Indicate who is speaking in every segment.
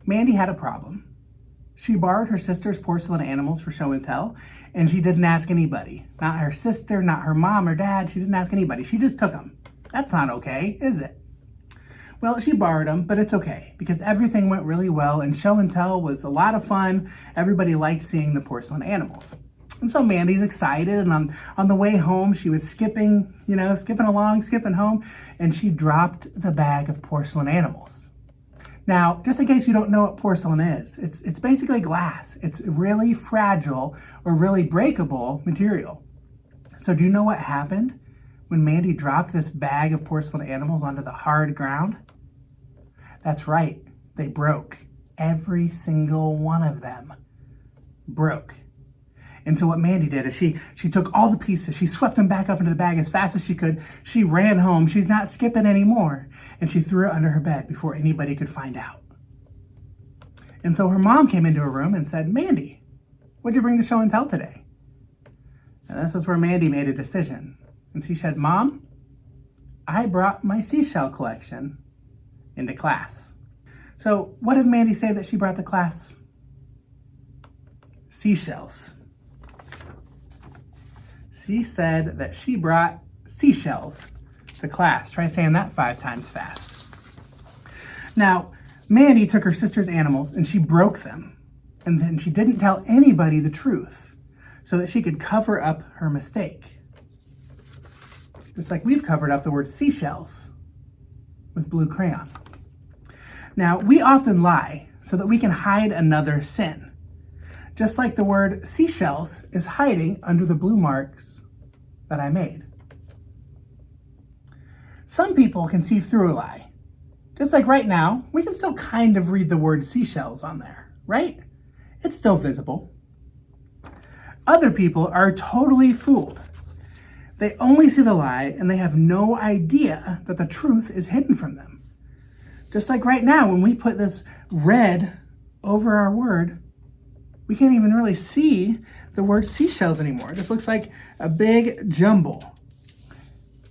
Speaker 1: Mandy had a problem. She borrowed her sister's porcelain animals for show and tell, and she didn't ask anybody. Not her sister, not her mom or dad. She didn't ask anybody. She just took them. That's not okay, is it? Well, she borrowed them, but it's okay because everything went really well and show and tell was a lot of fun. Everybody liked seeing the porcelain animals. And so Mandy's excited, and on the way home, she was skipping home, and she dropped the bag of porcelain animals. Now, just in case you don't know what porcelain is, it's basically glass. It's really fragile or really breakable material. So do you know what happened when Mandy dropped this bag of porcelain animals onto the hard ground? That's right, they broke. Every single one of them broke. And so what Mandy did is she took all the pieces, she swept them back up into the bag as fast as she could. She ran home, she's not skipping anymore, and she threw it under her bed before anybody could find out. And so her mom came into her room and said, "Mandy, what'd you bring to show and tell today?" And this is where Mandy made a decision. And she said, "Mom, I brought my seashell collection into class." So what did Mandy say that she brought to class? Seashells. She said that she brought seashells to class. Try saying that 5 times fast. Now, Mandy took her sister's animals and she broke them. And then she didn't tell anybody the truth so that she could cover up her mistake. Just like we've covered up the word seashells with blue crayon. Now, we often lie so that we can hide another sin. Just like the word seashells is hiding under the blue marks that I made. Some people can see through a lie. Just like right now, we can still kind of read the word seashells on there, right? It's still visible. Other people are totally fooled. They only see the lie and they have no idea that the truth is hidden from them. Just like right now, when we put this red over our word, we can't even really see the word seashells anymore. It just looks like a big jumble.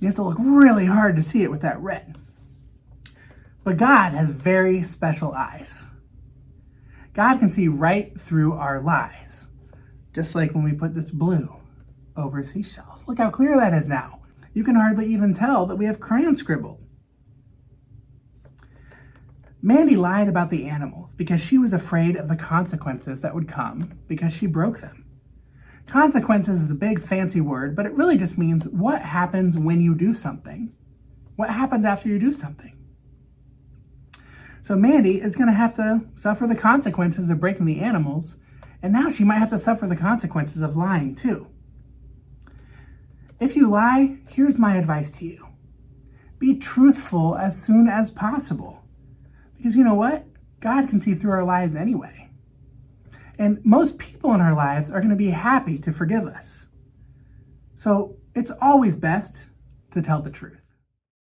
Speaker 1: You have to look really hard to see it with that red. But God has very special eyes. God can see right through our lies, just like when we put this blue over seashells. Look how clear that is now. You can hardly even tell that we have crayon scribbled. Mandy lied about the animals because she was afraid of the consequences that would come because she broke them. Consequences is a big fancy word, but it really just means what happens when you do something. What happens after you do something? So Mandy is going to have to suffer the consequences of breaking the animals, and now she might have to suffer the consequences of lying too. If you lie, here's my advice to you. Be truthful as soon as possible. Because you know what? God can see through our lies anyway. And most people in our lives are going to be happy to forgive us. So it's always best to tell the truth.